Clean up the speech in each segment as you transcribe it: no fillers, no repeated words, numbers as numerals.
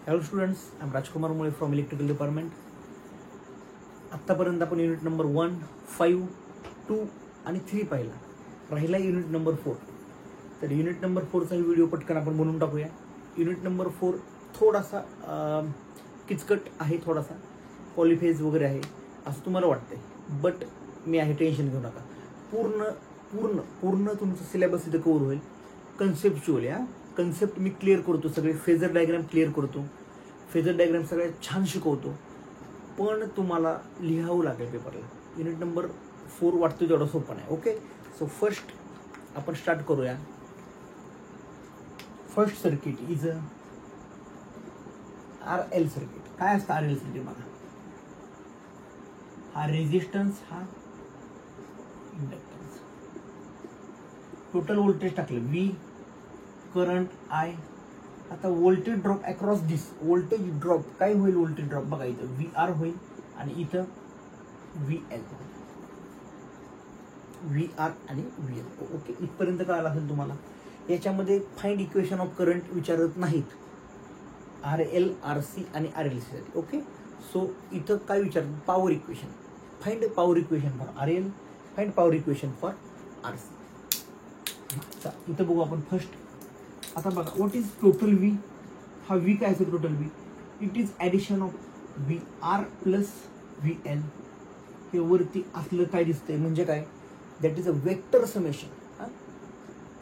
Hello students, I am राजकुमार मुळे from electrical department. आत्तापर्यंत आपण युनिट नंबर 1, 5, 2 आणि 3 पाहिला. राहिला युनिट नंबर 4. तर युनिट नंबर 4चा व्हिडिओ पटकन आपण बनवून टाकूया. युनिट नंबर 4 थोडासा किचकट आहे, थोडासा पॉलिफेज वगैरे आहे असं तुम्हाला वाटतंय, बट मी आहे, टेन्शन घेऊ नका. पूर्ण पूर्ण पूर्ण तुमचं सिलेबस इथं कव्हर होईल. कन्सेप्च्युअल कन्सेप्ट मी क्लिअर करतो, सगळे फेजर डायग्राम क्लिअर करतो, फेजर डायग्राम सगळ्यात छान शिकवतो. पण तुम्हाला लिहावं लागेल पेपरला. युनिट नंबर 4 वाटतो तेवढा सोपं नाही. ओके, सो फर्स्ट आपण स्टार्ट करूया. First circuit is RL circuit. काय असतं RL सर्किट? बघा, हा रेजिस्टन्स, हा इंडक्टन्स. टोटल व्होल्टेज टाकलं V, करंट I. आता व्होल्टेज ड्रॉप अक्रॉस दिस, व्होल्टेज ड्रॉप काय होईल? व्होल्टेज ड्रॉप बघा, इथं VR होईल आणि इथं VL, VR आणि VL. ओके, इथपर्यंत कळालं असेल तुम्हाला. याच्यामध्ये फाइंड इक्वेशन ऑफ करंट विचारत नाहीत, RL, RC आणि RLC साठी. ओके, सो इथं काय विचारतात? Power equation. Find power equation for RL, find power equation for RC. इथं बघू आपण फर्स्ट. आता बघा, व्हॉट इज टोटल V? हा V काय असेल? Total V it is addition of VR plus VL. हे वरती असलं काय दिसतंय म्हणजे काय? That is a vector summation.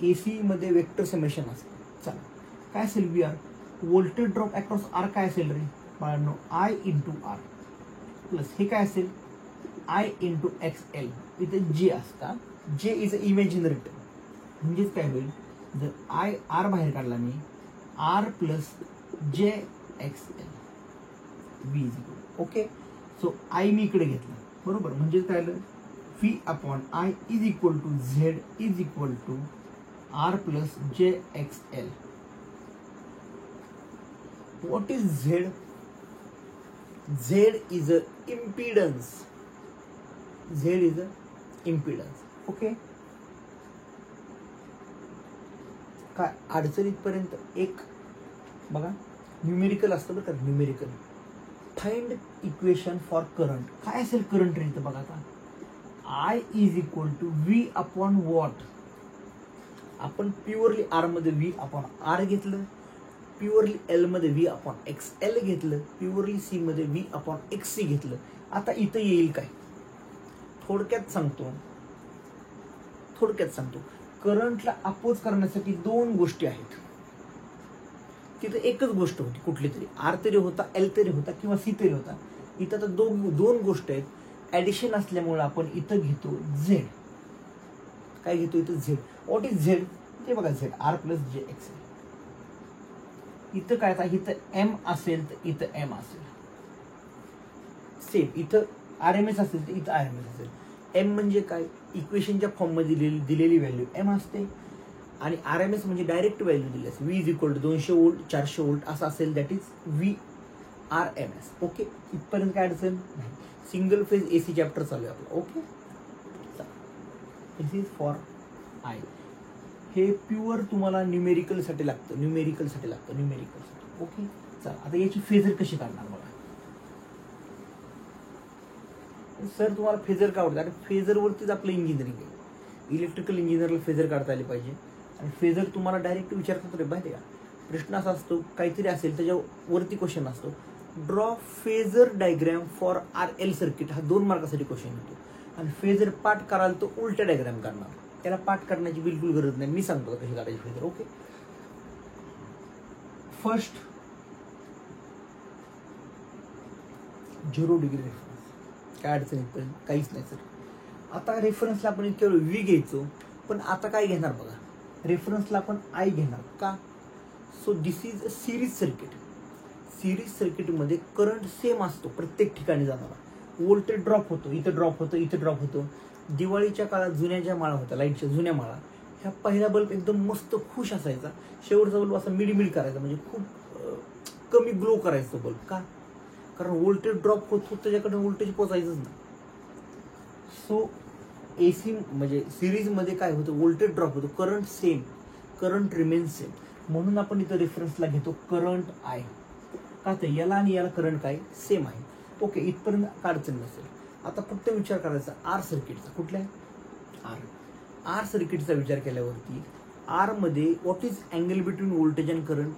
AC मध्ये वेक्टर समेशन असतं. चला, काय असेल? VR. Voltage drop across R काय असेल रे बाळांनो? I इंटू R प्लस हे काय असेल? I into XL. इथे J असता. J is a imaginary term. म्हणजेच काय होईल? जर R बाहेर काढला मी, R plus JXL V is equal. Okay, so I मी इकडे घेतला, बरोबर. म्हणजे काय आलं? V upon I is equal to Z is equal to R plus JXL. What is Z? Z is a impedance. Z is a impedance. Okay, काय अडचणीपर्यंत एक बघा, न्यूमेरिकल असतं बरं का, numerical. Find equation for current. काय असेल current रे? इथं बघा, आता I is equal to V upon what. आपण प्युअरली R मध्ये V अपॉन R घेतलं, प्युअरली L मध्ये V अपॉन XL घेतलं, प्युअरली C मध्ये V अपॉन XC घेतलं. आता इथं येईल काय? थोडक्यात सांगतो. करंटला अपोज करण्यासाठी दोन गोष्टी आहेत. तिथं एकच गोष्ट होती, कुठली तरी. R तरी होता, L तरी होता किंवा C तरी होता. इथं तर दोन गोष्ट आहेत. ऍडिशन असल्यामुळे आपण इथं घेतो Z. काय घेतो इथं? Z. What is Z? ते बघा, Z R प्लस JXL. इथं काय? आता इथं M असेल तर इथं M असेल. सेम इथं RMS असेल तर इथं RMS असेल. M म्हणजे काय? इक्वेशनच्या फॉर्म मध्ये दिलेली व्हॅल्यू M असते, आणि RMS म्हणजे डायरेक्ट व्हॅल्यू दिली असते. V is equal to 200 volt, 400 volt असं असेल, दॅट इज VRMS. ओके, इथपर्यंत काय अडचण नाही. सिंगल फेज AC चॅप्टर चालू आहे आपला. Okay, this is for I. हे प्युअर तुम्हाला न्यूमेरिकलसाठी लागतं. ओके, चला आता याची फेजर कशी काढणार बघा. सर तुम्हाला फेजर का आवडतं? आणि फेजरवरतीच आपलं इंजिनिअरिंग आहे. इलेक्ट्रिकल इंजिनिअरला फेजर काढता आले पाहिजे. आणि फेजर तुम्हाला डायरेक्ट विचारतात रे, माहिती का? प्रश्न असा असतो, काहीतरी असेल त्याच्यावरती क्वेश्चन असतो, draw phasor diagram for RL circuit. हा 2 मार्कासाठी क्वेश्चन येतो. आणि फेजर पाठ कराल तो उलट्या डायग्राम करणार. त्याला पाठ करण्याची बिलकुल गरज नाही, मी सांगतो कशी काढायची phasor. Okay, first 0 degree reference. काय अडचण येत? काहीच नाही सर. आता रेफरन्सला आपण इतक्या वेळ V घ्यायचो, पण आता काय घेणार बघा, रेफरन्सला आपण I घेणार. का? So this is a series circuit. Series सर्किटमध्ये करंट सेम असतो प्रत्येक ठिकाणी जाणारा. व्होल्टेज ड्रॉप होतो, इथं ड्रॉप होतो, इथं ड्रॉप होतो. दिवाळीच्या काळात जुन्या ज्या माळा होत्या, लाईटच्या जुन्या माळा, ह्या पहिला बल्ब एकदम मस्त खुश असायचा, शेवटचा बल्ब असा मिडमिड करायचा, म्हणजे खूप कमी ग्लो करायचा बल्ब. का? कारण व्होल्टेज ड्रॉप होत त्याच्याकडे व्होल्टेज पोचायचंच नाही. सो AC म्हणजे सिरीजमध्ये काय होतं? व्होल्टेज ड्रॉप होतो, current same, current remains same. म्हणून आपण इथं रेफरन्सला घेतो करंट I. का तर याला आणि याला करंट काय सेम आहे. ओके, इथपर्यंत काय अडचण नसेल. आता फक्त विचार करायचा आर सर्किटचा. कुठल्या आर सर्किटचा विचार केल्यावरती आर मध्ये what is angle between voltage and current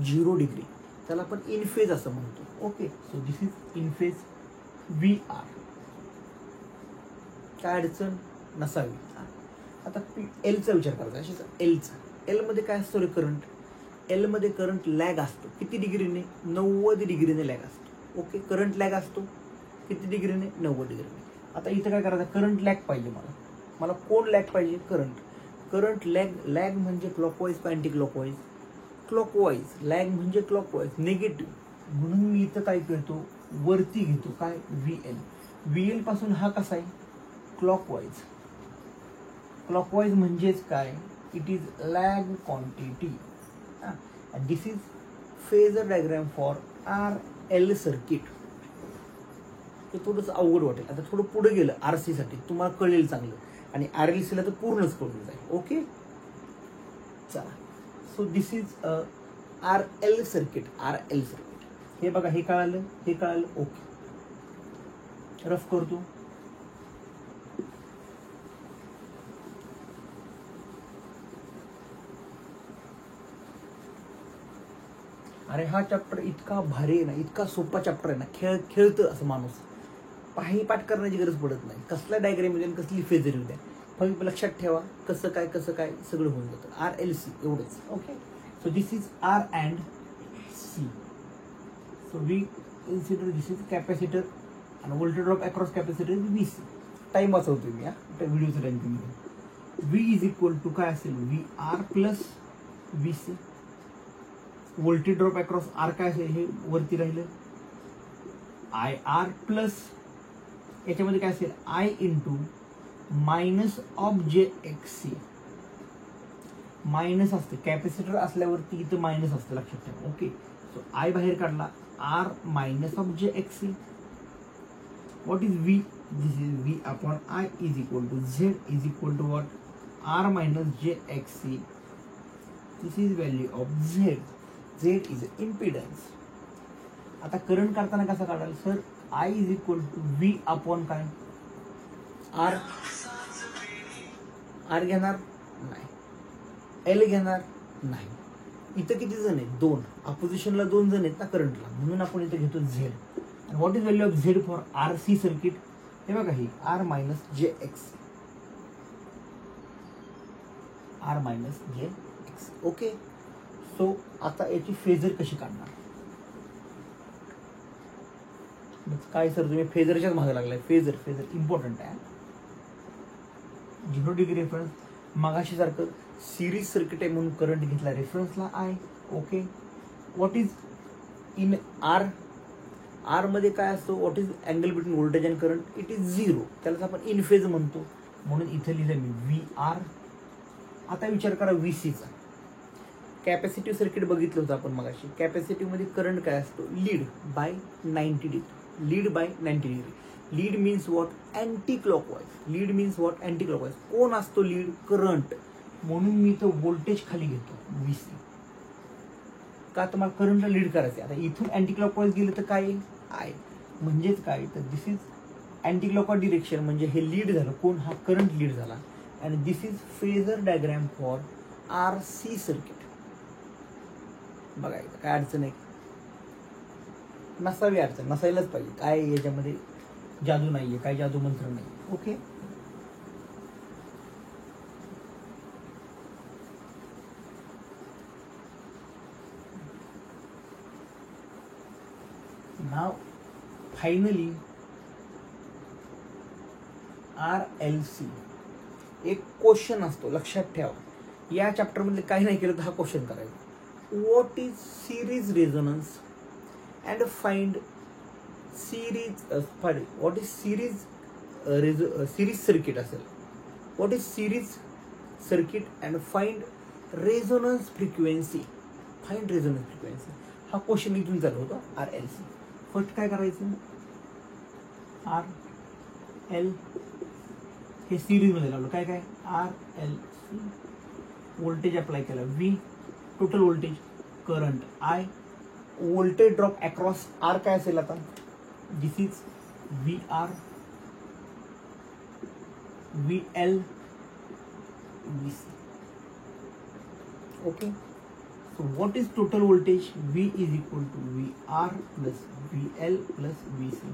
0 degree. त्याला आपण इन फेज असं म्हणतो. Okay, so this is in phase V R. काय अडचण नसावी. आता एलचा विचार करायचा. अशाचा एलचा. एल मध्ये काय असतो रे करंट. एल मध्ये करंट लॅग असतो. किती डिग्रीने 90 डिग्रीने लॅग असतो. ओके, करंट लॅग असतो किती डिग्रीने 90 डिग्रीने. आता इथं काय करायचं करंट लॅग पाहिजे मला कोण लॅग पाहिजे करंट लॅग म्हणजे क्लॉकवाईज का अँटी क्लॉकवाईज क्लॉकवाईज. लॅग म्हणजे क्लॉकवाईज निगेटिव्ह. म्हणून मी इथं काय करतो वरती घेतो काय व्हीएल पासून हा कसा आहे क्लॉकवाईज. क्लॉकवाईज म्हणजेच काय it is lag quantity. This is phasor diagram for R L circuit. ते थोडंसं अवघड वाटेल. आता थोडं पुढे गेलं आरसी साठी तुम्हाला कळेल चांगलं आणि आर एल सीला तर पूर्णच कळून जाईल. ओके चला. So this is R L circuit. हे बघा हे कळालं. ओके, रफ करतो. अरे हा चॅप्टर इतका भारी आहे ना, इतका सोपा चॅप्टर आहे ना. खेळतं असं माणूस पाही पाठ करण्याची गरज पडत नाही. कसला डायग्राम येऊ द्या कसली फेजर येऊ द्या फक्त लक्षात ठेवा कसं काय सगळं होऊन जातं. आर एल सी एवढंच. Okay, so this is R and C. So we consider this is capacitor आणि voltage drop across capacitor is V C. Time वाचवतोय मी व्हिडिओचं time. V is equal to काय असेल V R plus V C. Voltage drop across R काय असेल हे वरती राहिलं आय आर प्लस याच्यामध्ये काय असेल I into minus of J X C. Minus असते कॅपॅसिटर असल्यावरती इथं मायनस असतं लक्षात ठेवा. ओके, सो आय बाहेर काढला R minus of J X C. What is V. This is V upon I is equal to Z is equal to what R minus J X C. This is value of Z. Z is impedance. आता current काढताना कसा काढाल sir I is equal to V upon काय R. R घेणार नाही, L घेणार नाही. इथं किती जण आहेत 2. अपोजिशनला 2 जण आहेत ना करंटला, म्हणून आपण इथं घेतो झेड. आणि what is value of Z for R C circuit. हे बघा ही R minus J X. R minus J X. Okay, so आता याची फेजर कशी काढणार. काय सर तुम्ही फेजरच्याच मागे लागलाय. फेजर इम्पॉर्टंट आहे. 0 डिग्री रेफरन्स मगाशी सारखं सिरीज सर्किट आहे म्हणून करंट घेतला रेफरन्सला I. Okay, what is in R. R मध्ये काय असतो what is angle between voltage and current it is 0. त्यालाच आपण इन फेज म्हणतो म्हणून इथे लिहिलं मी व्ही आर. आता विचार करा व्ही सीचा. कॅपॅसिटिव्ह सर्किट बघितलं होतं आपण मगाशी. कॅपॅसिटिव्ह मध्ये करंट काय असतो lead by 90 degree. Lead means what anti clockwise. कोण असतो लीड करंट. म्हणून मी तो व्होल्टेज खाली घेतो व्ही सी. का तुम्हाला करंटला लीड करायचं. आता इथून अँटी क्लॉकवाईज गेलं तर काय आय. म्हणजेच काय तर दिस इज अँटी क्लॉकवाईज डिरेक्शन म्हणजे हे लीड झालं कोण हा करंट लीड झाला. आणि this is phasor diagram for R C circuit. बघायचं काय अडचण आहे नसावी. अडचण नसायलाच पाहिजे. काय याच्यामध्ये जादू नाहीये, काय जादू मंत्र नाही. ओके, नाव फायनली आर एल सी. एक क्वेश्चन असतो लक्षात ठेवा. या चॅप्टर मध्ये काही नाही केलं तर हा क्वेश्चन करायचा. What is series resonance and find what is series circuit असेल. What is series circuit and find resonance frequency. हा क्वेश्चन इथून चालू होतो आर एल सी. फर्स्ट काय करायचं आर एल हे सिरीज मध्ये लावलं काय R L C. Voltage apply केला V. Total voltage current I. Voltage drop across R काय असेल आता, this is V R, V L, V C. Okay, so what is total voltage, V is equal to V R plus V L plus V C.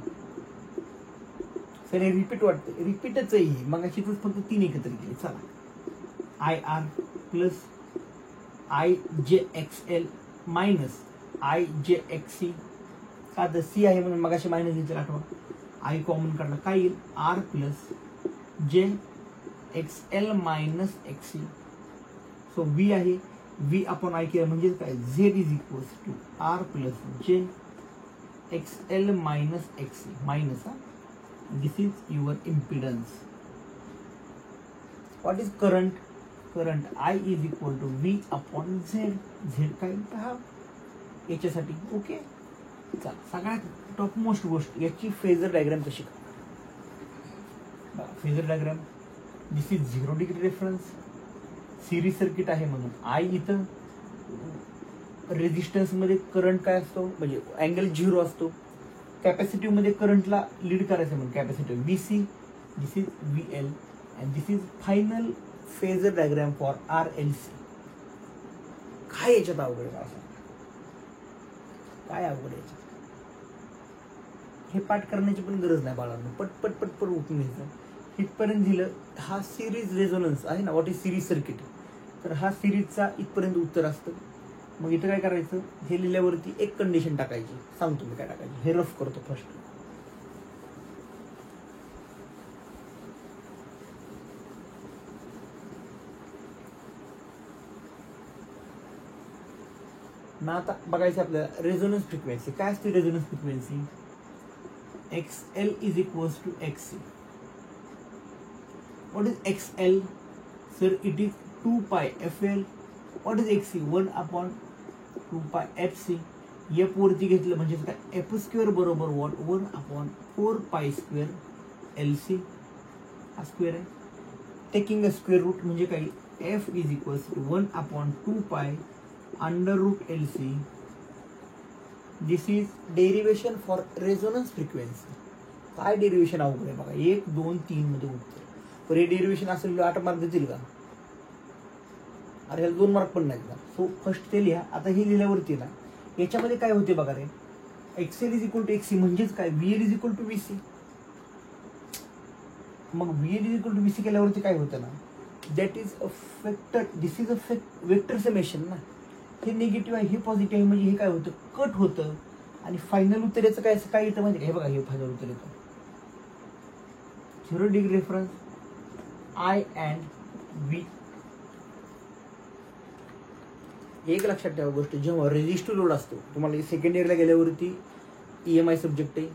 Sir हे repeat वाटतं, रिपीटच आहे ही, मग अशी फक्त 3 एकत्र केली. चला, आय आर प्लस आय जे एक्स एल मायनस आय जे एक्स सी. का तर सी आहे म्हणून मग अशी मायनस घेतली, आठवा. आय कॉमन काढला, काय येईल, R plus J X L minus X C. So V आहे, व्ही आपण आय केलं म्हणजे काय, Z is equals to R plus J X L minus X C minus. This is your impedance. What is current, current I is equal to V upon Z. Z काय हा याच्यासाठी. Okay, चला सगळ्यात top most गोष्ट, याची phasor diagram कशी का. Phasor diagram, this is 0 degree reference, series circuit आहे म्हणून आय इथं, रेजिस्टन्स मध्ये करंट काय असतो म्हणजे अँगल 0 असतो. कॅपॅसिटिव्ह मध्ये करंटला लीड करायचं म्हणून capacitive V C. This is V L and this is final phasor diagram for R L C. काय याच्यात अवघड आहे, काय अवघड आहे याच्यात, हे पाठ करण्याची पण गरज नाही बाळांनो, पटपट पटपट उठून घ्यायचं. इथपर्यंत दिलं, हा सिरीज रेझोनन्स आहे ना, व्हॉट इज सिरीज सर्किट. तर हा सिरीजचा इथपर्यंत उत्तर असतं. मग इथं काय करायचं, हे लिहिल्यावरती एक कंडिशन टाकायची, सांगतो मी काय टाकायची, हे रफ करतो फर्स्ट. मग आता बघायचं आपल्याला रेझोनन्स फ्रिक्वेन्सी काय असते. Resonance frequency X L is equals to X C. What is X L, sir it is 2 pi F L. What is X C, 1 upon 2 pi F C. F वरती घेतलं म्हणजे काय, एफ स्क्वेअर बरोबर what, 1 upon 4 pi square L C. हा square आहे. Taking a square root म्हणजे काय, F is equals to 1 upon 2 pi under root L C. This is derivation for resonance frequency. काय डेरिवेशन अवघड आहे बघा, 1 2 3 मध्ये उत्तर. पण हे डेरिवेशन असेल 8 मार्क देतील का, अरे ह्याला 2 मार्क पण नाहीत का. सो फर्स्ट ते लिहा. आता हे लिहिल्यावरती ना याच्यामध्ये काय होते बघा रे, X L is equal to X C म्हणजेच काय, V L is equal to V C. मग V L is equal to V C केल्यावरती काय होतं ना, that is a vector, this is a vector summation ना. हे निगेटिव्ह आहे, हे पॉझिटिव्ह आहे, म्हणजे हे काय होतं, कट होतं. आणि फायनल उत्तर याचं काय असं काय येतं म्हणजे काय, हे बघा हे फायनल उत्तर येतं 0 degree reference I and V. एक लक्षात ठेवा गोष्ट, जेव्हा रेजिस्टिव्ह लोड असतो, तुम्हाला सेकंड इयरला गेल्यावरती EMI सब्जेक्ट आहे,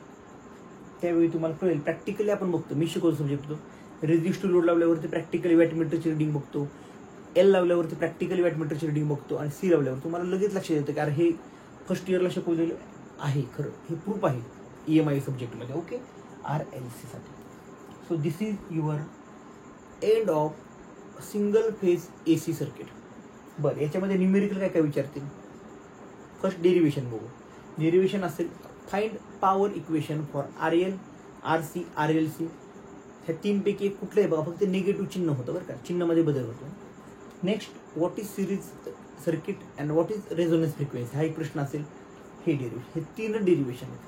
त्यावेळी तुम्हाला कळेल. प्रॅक्टिकली आपण बघतो, मी शिकवतो सब्जेक्ट तो. रेजिस्टिव्ह लोड लावल्यावरती प्रॅक्टिकली वॅटमीटरची रिडिंग बघतो, एल लावल्यावरती प्रॅक्टिकली वॅटमीटरची रिडिंग बघतो, आणि सी लावल्यावर तुम्हाला लगेच लक्षात येतं की अरे हे फर्स्ट इयरला शिकवलेलं आहे, खरं हे प्रूफ आहे EMI सब्जेक्टमध्ये. ओके, RLC साठी. So this is your end of single phase AC circuit. बरं, याच्यामध्ये न्यूमेरिकल काय काय विचारतील. फर्स्ट डेरिवेशन बघू. डेरिवेशन असेल find power equation for RL, RC, RLC. ह्या 3 पैकी एक कुठलं आहे बघा, फक्त निगेटिव्ह चिन्ह होतं बरं का, चिन्हामध्ये बदल होतो. Next, what is series circuit and what is resonance frequency, हा एक प्रश्न असेल. हे डेरिवेशन, हे 3 डेरिवेशन आहेत.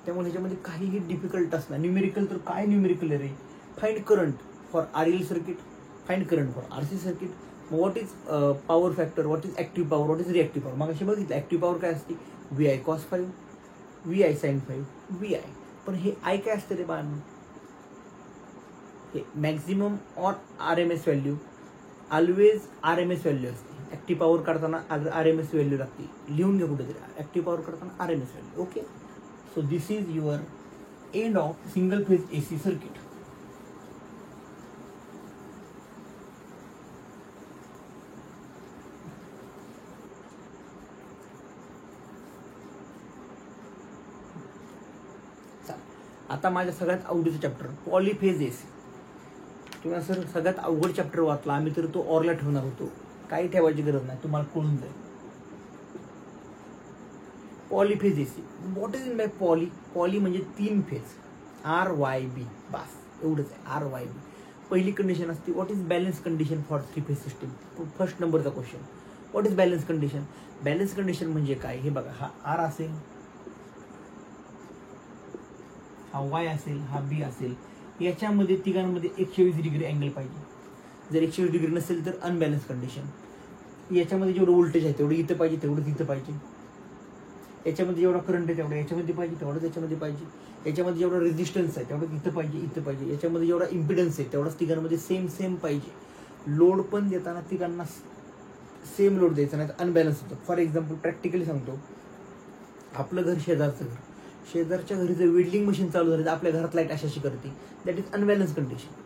त्यामुळे ह्याच्यामध्ये काहीही डिफिकल्ट असणार. न्यूमेरिकल तर काय न्यूमेरिकल आहे रे, find current for RL circuit, find current for RC circuit. What is power factor, what is active power, what is reactive power. मग अशी बघितलं ऍक्टिव्ह पॉवर काय असते, VI cos 5, VI sin 5, VI. पण हे आय काय असतं रे बाळांनो, हे maximum or RMS value. Always RMS value असते. ऍक्टिव्ह पॉवर काढताना RMS व्हॅल्यू लागते, लिहून घ्या कुठेतरी. ऍक्टिव्ह पॉवर काढताना RMS value. Okay, so this is your end of single phase AC circuit. आता माझ्या सगळ्यात आवडीचं चॅप्टर पॉलीफेज AC. तुम्हाला सर सगळ्यात अवघड चॅप्टर वाचला, आम्ही तर तो ऑरला ठेवणार होतो. काही ठेवायची गरज नाही, तुम्हाला कळून जाईल. Polyphase AC. What is in by poly? Poly म्हणजे 3 फेज, RYB, बस एवढंच आहे, RYB. पहिली कंडिशन असते what is balance condition for 3 phase system. First नंबरचा question, what is balance condition? Balance condition म्हणजे काय हे बघा, हा R असेल, हा Y असेल, हा B असेल, याच्यामध्ये तिघांमध्ये 120 डिग्री अँगल पाहिजे. जर 120 डिग्री नसेल तर अनबॅलन्स कंडिशन. याच्यामध्ये जेवढं व्होल्टेज आहे तेवढं इथं पाहिजे, तेवढं तिथं पाहिजे. याच्यामध्ये जेवढा करंट आहे तेवढा याच्यामध्ये पाहिजे, तेवढं त्याच्यामध्ये पाहिजे. याच्यामध्ये जेवढा रेजिस्टन्स आहे तेवढं इथं पाहिजे, इथं पाहिजे. याच्यामध्ये जेवढा इम्पिडन्स आहे तेवढाच तिघांमध्ये सेम पाहिजे. लोड पण देताना तिघांना सेम लोड द्यायचा, नाही तर अनबॅलन्स होतं. फॉर एक्झाम्पल प्रॅक्टिकली सांगतो, आपलं घर शेजारचं घर, शेजारच्या घरी जर वेल्डिंग मशीन चालू झाली तर आपल्या घरात लाईट अशाशी करते, दॅट इज अनबॅलन्स कंडिशन.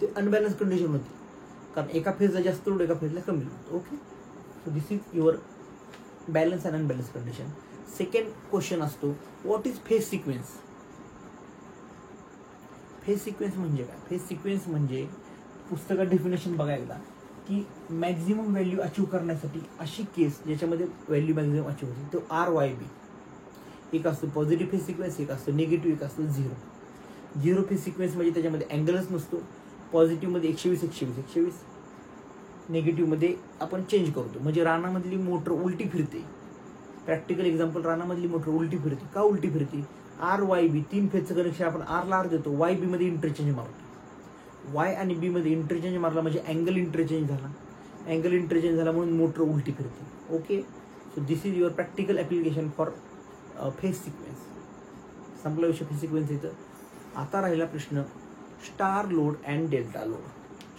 ते अनबॅलन्स कंडिशन होती, कारण एका फेजला जास्त लोड, एका फेजला कमी load. Okay, so this is your balance and unbalance condition. Second question असतो what is phase sequence. Phase sequence म्हणजे काय? फेज सिक्वेन्स म्हणजे पुस्तकात डेफिनेशन बघा एकदा, की मॅक्झिमम व्हॅल्यू अचीव्ह करण्यासाठी अशी केस ज्याच्यामध्ये व्हॅल्यू मॅक्झिमम अचीव्ह होते तो RYB. एक असतो पॉझिटिव्ह फेज सिक्वेन्स, एक असतो निगेटिव्ह, एक असतो झिरो. झिरो फेज सिक्वेन्स म्हणजे त्याच्यामध्ये अँगलच नसतो. पॉझिटिव्हमध्ये 120, निगेटिव्हमध्ये आपण चेंज करतो. म्हणजे रानामधली मोटर उलटी फिरते. प्रॅक्टिकल एक्झाम्पल, रानामधली मोटर उलटी फिरते. का उलटी फिरते? RYB 3 फेजचं कनेक्शन आपण R देतो, YB मध्ये इंटरचेंज मारतो. Y आणि B मध्ये इंटरचेंज मारला म्हणजे अँगल इंटरचेंज झाला. अँगल इंटरचेंज झाला म्हणून मोटर उलटी फिरते. Okay, so this is your practical application for phase sequence. संपला विषय फेज सिक्वेन्स इथं. आता राहिला प्रश्न star load and delta load.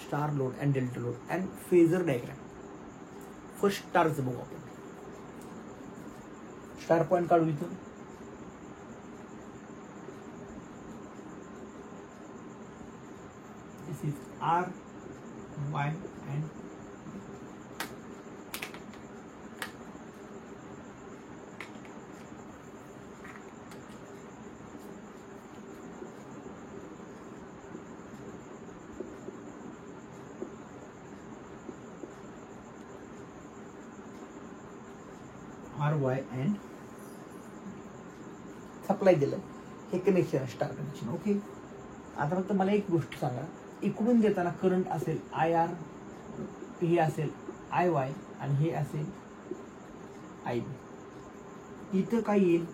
Star load and delta load and phasor diagram. First स्टारचं बघू आपण. स्टार पॉईंट काढू इथं. दिस is R, Y and RY and supply दिलं, हे कनेक्शन स्टार कनेक्शन. ओके, आता फक्त मला एक गोष्ट सांगा, इकडून देताना करंट असेल IR, हे असेल IY आणि हे असेल IB. इथं काय येईल?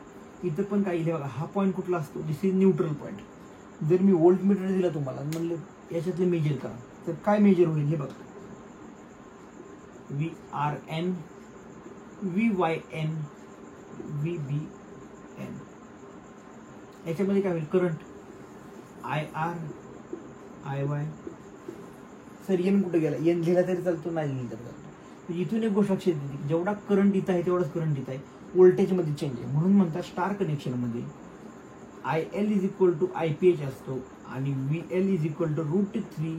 इथं पण काय येईल बघा. हा पॉईंट कुठला असतो? दिस इज न्यूट्रल पॉईंट. जर मी व्होल्ट मीटर दिला तुम्हाला म्हणलं याच्यातलं मेजर करा, तर काय मेजर होईल हे बघा. VRN, VYN, VBN. याच्यामध्ये काय होईल? Current IR, IY. Sir N कुठे गेला? एन लिहिला तरी चालतो, नाही लिहिला तरी चालतो. इथून एक गोष्ट लक्षात येते, जेवढा करंट इथं आहे तेवढाच करंट इथं आहे, व्होल्टेजमध्ये चेंज आहे. म्हणून म्हणतात स्टार कनेक्शनमध्ये IL is equal to IPH असतो आणि VL is equal to √3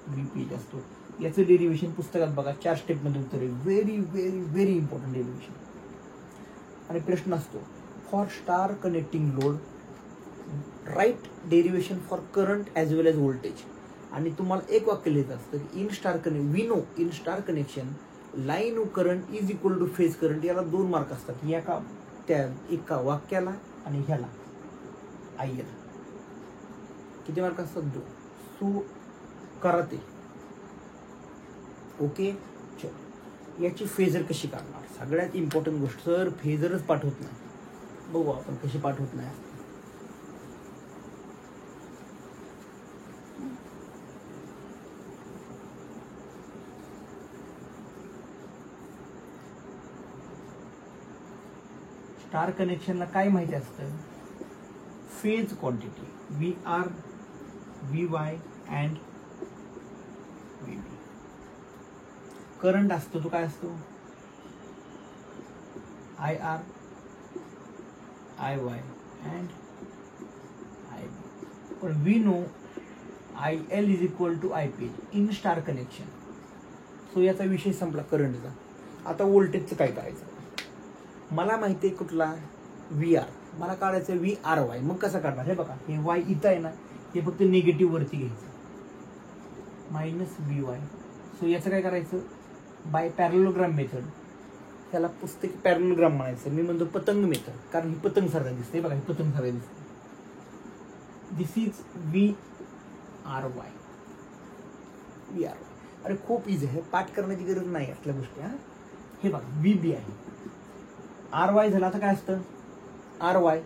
VPH असतो. याचं डेरिव्हेशन पुस्तकात बघा, 4 स्टेपमध्ये उत्तर आहे. Very very very important derivation. आणि प्रश्न असतो for star connecting load write derivation for current as well as voltage. आणि तुम्हाला एक वाक्य लिहित असतं की in star we know in star connection line current is equal to phase current. याला 2 मार्क असतात, एका वाक्याला आणि ह्याला IL. किती मार्क असतात? 2. सो करा ते. ओके, चल याची फेजर कशी काढणार? सगळ्यात इम्पॉर्टंट गोष्ट, सर फेजरच पाठवत नाही. बघू आपण कशी पाठवत नाही. स्टार कनेक्शनला काय माहिती असतं? Phase quantity VR, VY and VB. Current असतो तो काय असतो? IR, IY and IB. पण we know IL is equal to IPH in star connection. So याचा विषय संपला करंटचा. आता व्होल्टेजचं काय करायचं? मला माहिती आहे कुठला? VR. मला काढायचं VRY. मग कसं काढणार? हे बघा, हे Y इथं आहे ना, हे फक्त निगेटिव्ह वरती घ्यायचं, -VY. सो याचं काय करायचं? बाय पॅरलोग्राम मेथड ह्याला पुस्तकी पॅरलोग्राम म्हणायचं. मी म्हणतो पतंग मेथड, कारण ही पतंग सारखं दिसते बघा, ही पतंग सारखं दिसते. दिस इज VRY. अरे खूप इझी आहे, पाठ करण्याची गरज नाही असल्या गोष्टी. हा हे बघा VB आहे, RY झालं. आता काय असतं RY,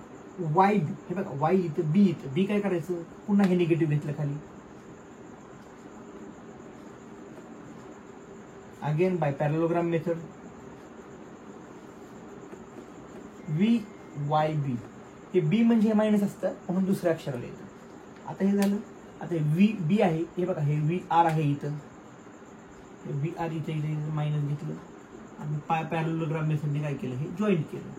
YB. हे बघा Y इथं, B इथं, B काय करायचं, पुन्हा हे निगेटिव्ह घेतलं खाली. Again by parallelogram method VYB. हे B म्हणजे हे मायनस असतं म्हणून दुसऱ्या अक्षराला येतं. आता हे झालं. आता VB आहे, हे बघा हे VR आहे इथं, VR इथे मायनस घेतलं आणि पॅरलोग्राम मेथडने काय केलं, हे जॉईन केलं.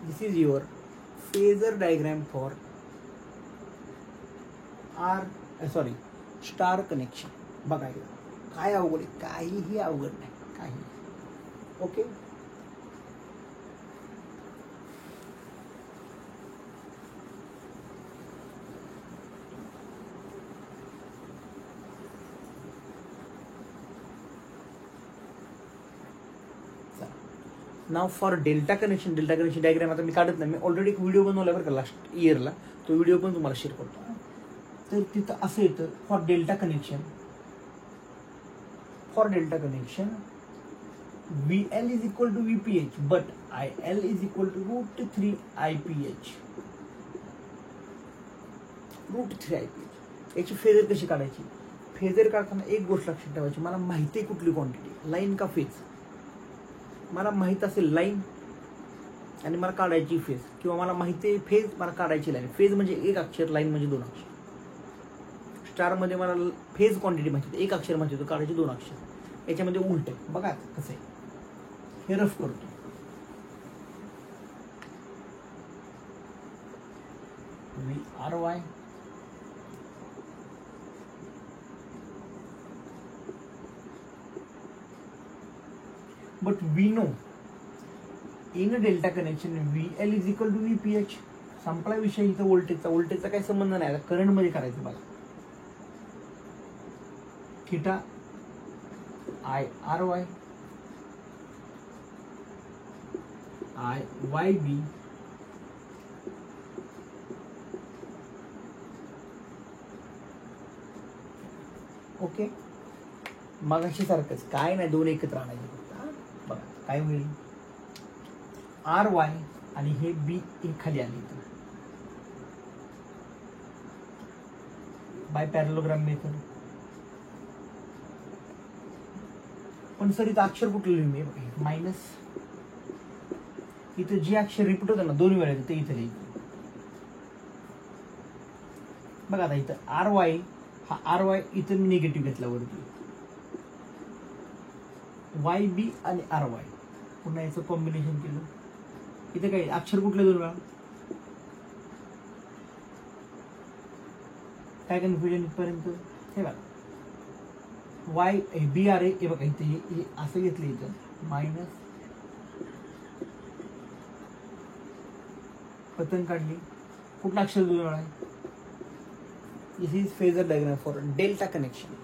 This is your phasor diagram for star connection. बघायला काय अवघड आहे, काहीही अवघड नाही, काही. Okay, now for delta connection. Delta connection diagram आता मी काढत नाही, मी ऑलरेडी एक व्हिडिओ बनवला बरं का लास्ट इयरला, तो व्हिडिओ पण तुम्हाला शेअर करतो. तर तिथं असं येतं for delta connection. For delta connection VL is equal to VPH but IL is equal to √3 IPH. √3 याची फेजर कशी काढायची. फेजर काढताना एक गोष्ट लक्षात ठेवायची, मला माहिती आहे कुठली क्वांटिटी, लाईन का फेज. मला माहित असेल लाईन आणि मला काढायची फेज, किंवा मला माहिती आहे फेज, मला काढायची लाईन. फेज म्हणजे एक अक्षर, लाईन म्हणजे 2 अक्षर. स्टारमध्ये मला फेज क्वांटिटी माहिती होती, एक अक्षर माहिती होतं, काढायची 2 अक्षर. याच्यामध्ये उलट आहे बघा कसं आहे, हे रफ करतो. VRY but we know in a delta connection VL is equal to VPH. संपला विषय. इथं व्होल्टेजचा काही संबंध नाही. आता करंट मध्ये करायचं बघा. Theta IRY IYB okay. मगाशी सारखंच, काय नाही, 2 एकत्र आणायचे. बघा काय होईल, RY आणि हे B हे खाली आले बाय पॅरलोग्राम मेथड. पण सर इथं अक्षर कुठलं लिहून मी मायनस, इथं जे अक्षर रिपीट होतं ना 2 वेळा ते इथं लिहिलं. बघा आता इथं RY, हा RY इथं मी निगेटिव्ह घेतला वरती, YB आणि RY पुन्हा याचं कॉम्बिनेशन केलं. इथे काय अक्षर कुठले 2 वेळा, काय कन्फ्युजन इथपर्यंत. हे बघा BR आहे, हे बघा इथे हे असं घेतलं, इथं मायनस पतंग काढली, कुठला अक्षर 2 वेळा आहे. This is phasor diagram for delta connection.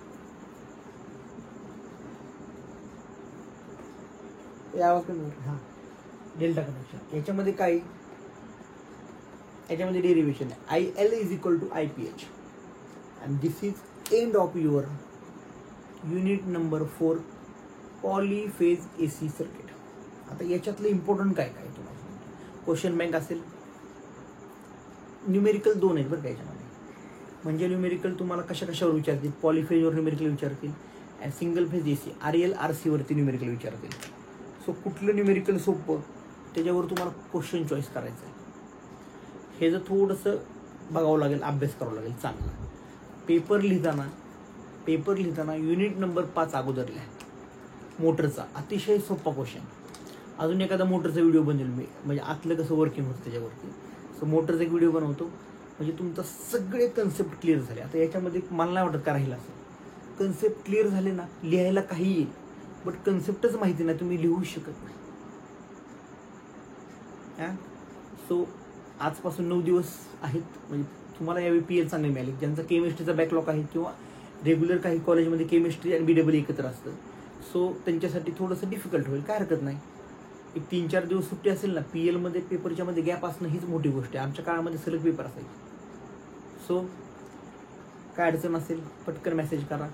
हा डेल्टा कनेक्शन. याच्यामध्ये काय, याच्यामध्ये डेरिव्हेशन आहे. IL is equal to IPH and this is end of your unit number 4 polyphase AC circuit. आता याच्यातलं इम्पॉर्टंट काय काय तुम्हाला क्वेश्चन बँक असेल. न्यूमेरिकल 2 आहेत बरं का याच्यामध्ये. म्हणजे न्यूमेरिकल तुम्हाला कशावर विचारतील, पॉलीफेजवर न्यूमेरिकल विचारतील and single phase AC RL RC वरती न्यूमेरिकल विचारतील. सो कुठलं न्यूमेरिकल सोपं त्याच्यावर तुम्हाला क्वेश्चन चॉईस करायचं आहे. हे जर थोडंसं बघावं लागेल, अभ्यास करावा लागेल चांगला. पेपर लिहिताना युनिट नंबर 5 अगोदर लिहा. मोटरचा अतिशय सोपा क्वेश्चन. अजून एखादा मोटरचा व्हिडिओ बनवेल मी, म्हणजे आतलं कसं वर्किंग होतं त्याच्यावरती. सो मोटरचा एक व्हिडिओ बनवतो, म्हणजे तुमचा सगळे कन्सेप्ट क्लिअर झाले. आता याच्यामध्ये मला नाही वाटत का राहील असं. कन्सेप्ट क्लिअर झाले ना, लिहायला काही येईल, बट कन्सेप्टच माहिती नाही, तुम्ही लिहू शकत नाही. सो आजपासून 9 दिवस आहेत, म्हणजे तुम्हाला यावेळी PL चांगले मिळाले. ज्यांचा केमिस्ट्रीचा बॅकलॉग आहे किंवा रेग्युलर काही कॉलेजमध्ये केमिस्ट्री आणि BEE एकत्र असतं, सो त्यांच्यासाठी थोडंसं डिफिकल्ट होईल, काय हरकत नाही. एक 3-4 दिवस सुट्टी असेल ना, PL मध्ये पेपरच्या मध्ये गॅप असणं हीच मोठी गोष्ट आहे. आमच्या काळामध्ये सलग पेपर असायचे. सो काय अडचण असेल पटकन मेसेज करा,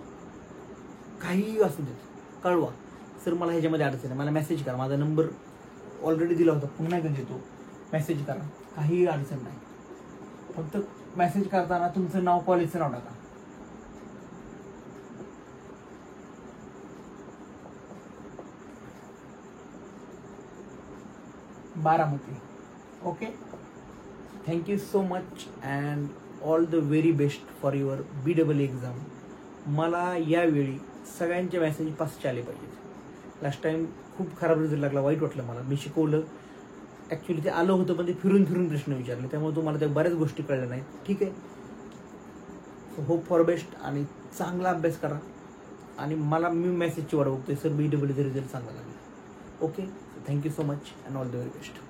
काहीही असू देत कळवा, सर मला ह्याच्यामध्ये अडचण आहे, मला मेसेज करा. माझा नंबर ऑलरेडी दिला होता, पुन्हा एकदा देतो, मेसेज करा, काहीही अडचण नाही. फक्त मेसेज करताना तुमचं नाव, कॉलेजचं नाव टाका. Baramati. Okay, thank you so much and all the very best for your BEE exam. मला यावेळी सगळ्यांचे मेसेज पासचे आले पाहिजेत. लास्ट टाइम खूप खराब रिझल्ट लागला, वाईट वाटलं मला. मी शिकवलं ॲक्च्युली, ते आलं होतं पण ते फिरून फिरून प्रश्न विचारले, त्यामुळे तुम्हाला त्या बऱ्याच गोष्टी कळल्या नाहीत. ठीक आहे, सो होप फॉर बेस्ट आणि चांगला अभ्यास करा. आणि मी मेसेजची वाट बघतोय, सर BEE रिझल्ट चांगला लागला. Okay, thank you so much and all the very best.